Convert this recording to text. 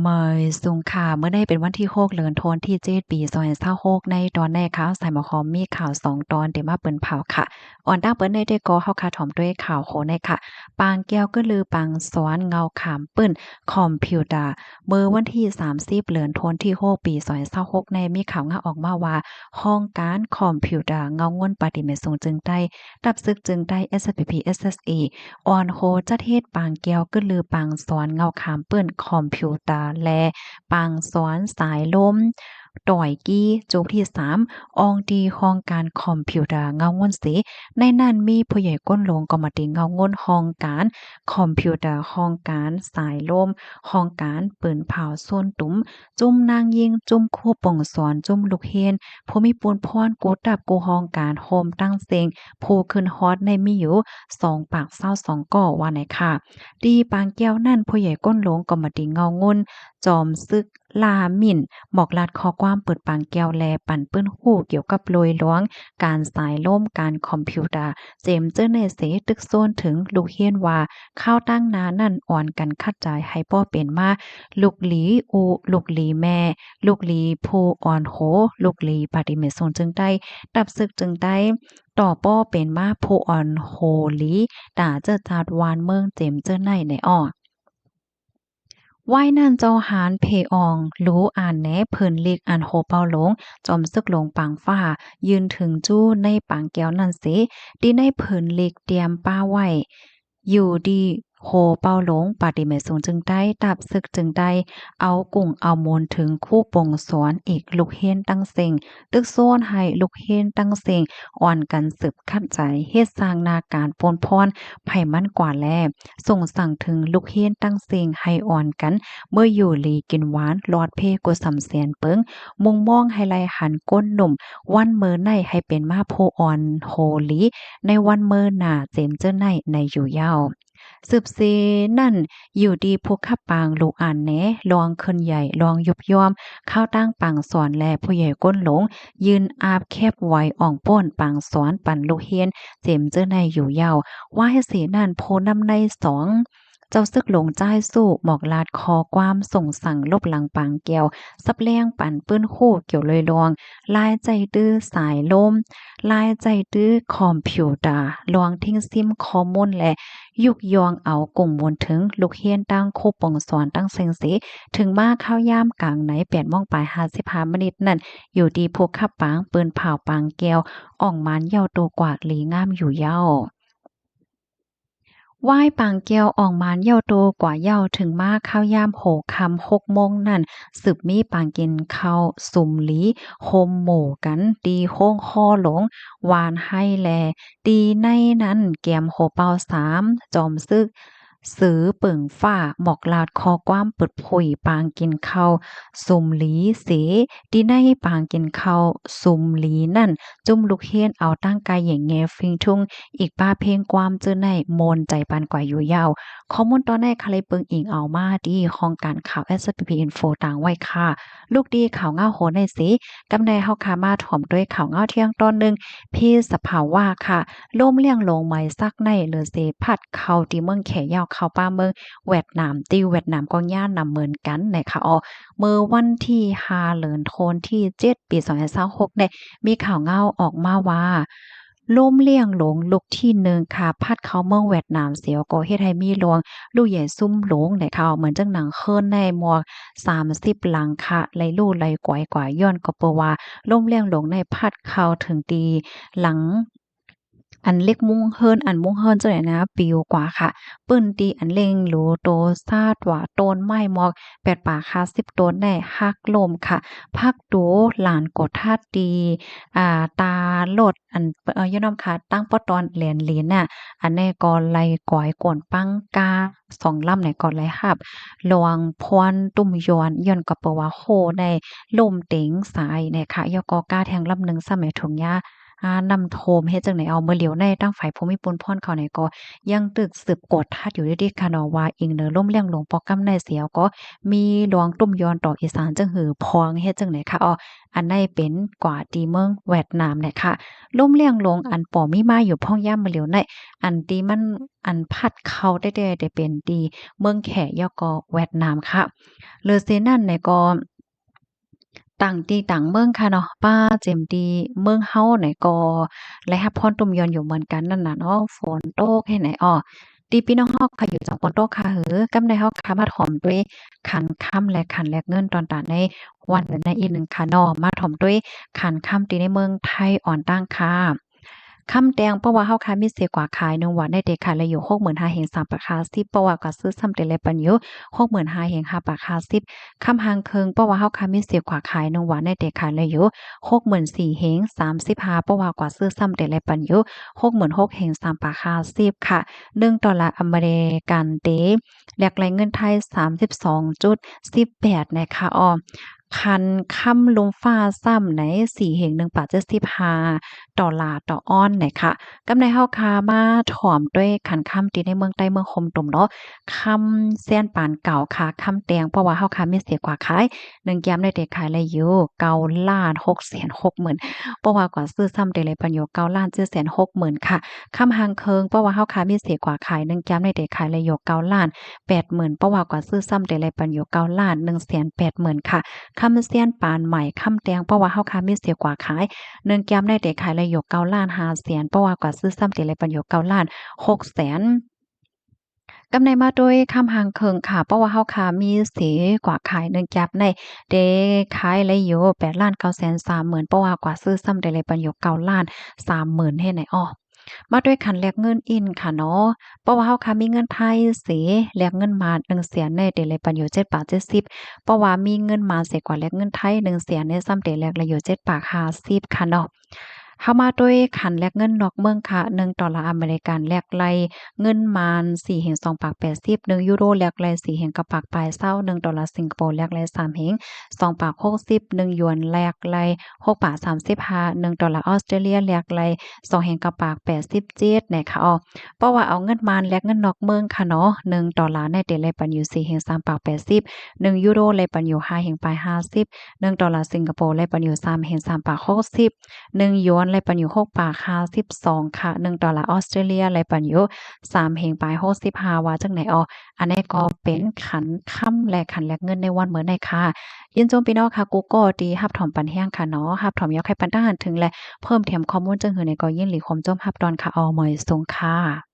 เมื่อสุงค่ะเมื่อได้เป็นวันที่6เดือนธันวาคมที่7ปี2026ในตอนแรกข่าวสายหมอคอมมีข่าว2ตอนที่มาเปิ้นเผาค่ะอ่อนตั้งเปิ้นได้ก็เฮาค่ะถ่อมด้วยข่าวโหนค่ะปางแก้วก็ลือปางสอนเงาขามเปิ้นคอมพิวเตอร์เมื่อวันที่30เดือนธันวาคมที่6ปี2026ในมีข่าวงาออกมาว่าห้องการคอมพิวเตอร์เงาง่นปฏิเมตรงจึงได้รับซึกจึงได้ SPP SSE ออนโฮจัดเฮ็ดปางแก้วก็ลือปางสอนเงาขามเปิ้นคอมพิวเตอร์และปางสอนสายลมต่อยกี้จุกที่3อองดีห้องการคอมพิวเตอร์เงาง่นสีในนั้นมีผู้ใหญ่ก้นหลวงก็มาติเงาง่นห้องการคอมพิวเตอร์ห้องการสายลมห้องการปืนเผาส่วนตุ้มจุ่มนางยิงจุ่มคู่ป่งสอนจุ่มลูกเฮนผู้มีปูนพรกูดับกูห้องการโฮมตั้งเซงผู้ขึ้นฮอตในมีอยู่2ปาก22ก่อว่าไหนค่ะดีปางแก้วนั่นผู้ใหญ่ก้นหลวงก็มาติเงางนจอมซึกลาหมิ่นหมอกลัดข้อความเปิดปางแก้วแลปั่นเปิ้นหู้เกี่ยวกับโลยล้วงการสายล่มการคอมพิวเตอร์เจมเจอในเสตึกโซนถึงลูกเฮียนว่าข้าวตั้งนานั่นอ่อนกันคัดใจให้ป้อเป็นมาลูกหลีอูลูกหลีแม่ลูกหลีผู้อ่อนโหลูกหลีปฏิเมตทรงจึงได้ดับศึกจึงได้ต่อป้อเป็นมาผู้อ่อนโหลีด่าเจ้าจาดวานเมืองเจมเจ้าในอ้อว่ายนั่นเจ้าหานเพอองรู้อ่านแหนเพิ่นลีกอันโหเปาหลงจอมซึกหลงปางฟ้ายืนถึงจู้ในปางแก้วนั่นเสดีในเพิ่นลีกเตรียมป้าไว้อยู่ดีโหเปาหลงปาฏิเมตสูงจึงได้ดับศึกจึงได้เอากุ่งเอามนถึงคู่ปงสวนอีกลูกเฮนตั้งเซ็งตึกโซนให้ลูกเฮนตั้งเซ็งอ่อนกันสืบคัดใจเฮ็ดสร้างนาการปนพรไผมันกว่าแลส่งสั่งถึงลูกเฮนตั้งเซ็งให้อ่อนกันเมื่ออยู่หลีกินหวานลอดเพกสำเสียนเปิงมุงมองให้ไลหันก้นหนุ่มวันเมื่อในให้เป็นมาโพอ่อนโหลีในวันเมื่อหน้าเจมเจ้าในอยู่ยาวสืบเสนั่นอยู่ดีผู้ขับปางลูกอ่านแหนลองขึ้นใหญ่ลองยุบย่อมเข้าตั้งปังสอนแลผู้ใหญ่ก้นหลงยืนอาบแคบไว้อ่องป้นปังสอนปั่นลูกเฮียนเจมเจ้าในอยู่ยาวว่าให้สีนั่นโพนำในสองเจ้าซึกหลงใจสู้หมอกลาดคอความส่งสั่งลบหลังปางแก้วสับแรงปั่นปื้นคู่เกี่ยวเลยลองลายใจดื้อสายลมลายใจดื้อคอมพิวเตอร์ลองทิ้งซิมข้อมูลและยุกยองเอากลุ่มมวลถึงลูกเฮียนตั้งโคปงสอนตั้งเซงสีถึงมาเข้าย่ามกลางไหน8โมงปลาย55นาทีนั่นอยู่ดีพวกขับปางปืนเผาปางแก้วอ่องมันเยาตัวกวาดหลีงามอยู่เย้า ไหว้ปางแก้วออกมานเย้าโตกว่าเย้าถึงมาข้าวยามโหคำ6โมงนั่นสืบมีปางกินข้าวสุมหลีโฮมหมู่กันตีโค้งคอหลงหวานให้แลตีในนั้นแกมโหเปา3จอมซึกสือเปิ่งฟ้าหมอกลาดคอกว้ามเปิดผุยปางกินข้าวสุมหลีเสตีในปางกินข้าวสุมหลีนั่นจุ่มลูกเฮียนเอาตั้งกายอย่างแงฟิงทุ่ง อีกป้าเพลงความเจอในโมนใจปานกว่าอยู่ยาวข้อมูลตอนในคาเลยเปิงอิงเอามาดีของการข่าว SPP Info ต่างไว้ค่ะลูกดีข่าวเงาโหในสิกำในเฮาคามาถ่อมด้วยข่าวเงาเที่ยงตอนหนึ่งพี่สภาวะค่ะล่มเลี่ยงลงไม้ซักในหรือเสพัดเข้าที่เมืองแขยาวเข้าป้าเมืองเวียดนามติวเวียดนามก็ย่านนำเหมือนกันนะคะอ๋อเมื่อวันที่5เดือนธันวาคมที่7ปี2026เนี่ยมีข่าวเงาออกมาว่า ล่มเลี่ยงหลงลุกที่หนึ่งค่ะพัดเข้าเมืองเวียดนามเสียวก็เฮ็ดให้มีหลวงลูกใหญ่ซุ่มหลงได้ค่ะเหมือนจังหนังเคินในหมวก30หลังค่ะไหลลู่ไหลก๋วยกว่าย้อนก็เปว่าล่มเลี่ยงหลงในพัดเข้าถึงตีหลังอันเล็กมุงเฮิรนอันมุงเฮิรนจังได๋นะปิวกว่าค่ะปึ้นตีอันเล็งหรูโตซาดว่าโตนไม้หมอก8ปากคา10โตนได้ฮักลมค่ะพักดูหลานกดท่าตีตาโลดอันอยู่นำค่ะตั้งปอตอนแหลนเหรียญน่ะอันนี้ก็ไหลก๋อยก่นปังกา2ลำไหนก็ไหลหับลวงพรตุ้มยวนย้อนก็เปว่าโฮได้ลมเต็งสายเนี่ยค่ะยกกาแทงลำหนึ่งสมัยถุงยา นำโทมเฮ็ดจังไหนเอาเมื่อเหลียวในตั้งฝ่ายภูมิพลพรเขาไหนก็ยังตึกสืบกดทัดอยู่ดีๆค่ะเนาะว่าอิงเหนือล่มเลี้ยงหลวงปอกำในเสียวก็มีหลวงตุ้มยอนต่ออีสานจังหือพองเฮ็ดจังไหนคะอันในเป็นกว่าตีเมืองเวียดนามเนี่ยค่ะล่มเลี้ยงลงอันป่อมีมาอยู่พ่องย่ำมาเหลียวในอันตีมันอันพัดเข้าได้เป็นตีเมืองแขยอก็เวียดนามค่ะเลอเซนั่นเนี่ยก็ต่างตีต่างเมืองค่ะเนาะป้าเจมตีเมืองเฮาไหนก็และฮับพรตุ่มยอนอยู่เหมือนกันนั่นน่ะเนาะฝนตกแค่ไหนตีพี่น้องเฮาค่ะอยู่จังฝนตกค่ะกำในเฮาค่ะมาถ่อมด้วยขันค่ำและขันแลกเงินตอนตาในวันในอีกหนึ่งค่ะเนาะมาถ่อมด้วยขันค่ำตีในเมืองไทยอ่อนตั้งค่ะคำแตงเพราะว่าเฮาค้ามีเสียกว่าขาย1วันได้เด็กค่ะและอยู่65,000เฮง3ปากคา10เพราะว่าก็ซื้อซ้ำแต่ละปันอยู่65,000เฮง5ปากคา10คำหางเคิงเพราะว่าเฮาค้ามีเสียกว่าขาย1วันได้เด็กค่ะและอยู่64,000เฮง35เพราะว่ากว่าซื้อซ้ำแต่ละปันอยู่66,000เฮง3ปากคา10ค่ะ$1อเมริกันเตแลกแลงเงินไทย32.18นะคะคันค่ำลมฟ้าซ้ำใน4เฮง1บาท75ดอลลาร์ต่อออนไหนค่ะกำไรเฮาคามาถ่อมด้วยขันค่ำตีในเมืองใต้เมืองคมตุ่มเนาะค่ำเสี้ยนปานเก่าค่ะค่ำแตงเพราะว่าเฮาคามีเสียกว่าขาย1ย้ำได้แต่ขายเลยอยู่9,660,000เพราะว่ากว่าซื้อซ้ำได้เลยปันอยู่9,760,000ค่ะค่ำหางเคิงเพราะว่าเฮาคามีเสียกว่าขาย1ย้ำได้แต่ขายเลยอยู่9,80,000เพราะว่ากว่าซื้อซ้ำได้เลยปันอยู่9,180,000ค่ะคำเสี้ยนปานใหม่คำแตงเพราะว่าเฮาคามีเสียกว่าขาย1แก้มได้แต่ขายเลยอยู่9,500,000เพราะว่ากว่าซื้อซ้ำติเลยปันอยู่9,600,000กำไรมาโดยคำหางเคิงค่ะเพราะว่าเฮาค่ะมีสีกว่าขาย1แก๊บในเดขายเลยอยู่8,930,000เพราะว่ากว่าซื้อซ้ำได้เลยปันอยู่9,30,000เฮ็ดไหนมาด้วยคันแลกเงินอินค่ะเนาะเพราะว่าเฮาค่ะมีเงินไทยเสแลกเงินมา100,000ในเดเลยปันอยู่7บาท70เพราะว่ามีเงินมาเสกว่าแลกเงินไทย100,000ในซ้ำเดแลกเลยอยู่7บาท50ค่ะเนาะเข้ามาด้วยขันแลกเงินนอกเมืองค่ะ$1อเมริกันแลกไลเงินมาน4เฮง2ปาก801ยูโรแลกไล4เฮงกับปากปลายเศร้า$1สิงคโปร์แลกไล3เฮง2ปาก601หยวนแลกไล6บาท35$1ออสเตรเลียแลกไล2เฮงกับปาก87นะคะเพราะว่าเอาเงินมานแลกเงินนอกเมืองค่ะเนาะ$1ในเดแลปันอยู่4เฮง3ปาก80 1ยูโรแลปันอยู่5เฮงปลาย50$1สิงคโปร์แลปันอยู่3เฮง3ปาก60 1หยวนแลปันอยู่6ปาก52ค่ะ$1ออสเตรเลียแลปันอยู่3เฮงปลาย65ว่าจังไหนอันนี้ก็เป็นขันค่ำและขันแลกเงินในวันเหมือนในค่ะยินจมพี่น้องค่ะกูก็ดีรับถอมปันแห้งค่ะเนาะรับถอมยอกให้ปันตั้งหันถึงและเพิ่มเติมข้อมูลจังหือในก็ยินหลีคมจมรับดอนค่ะหมอยสูงค่ะ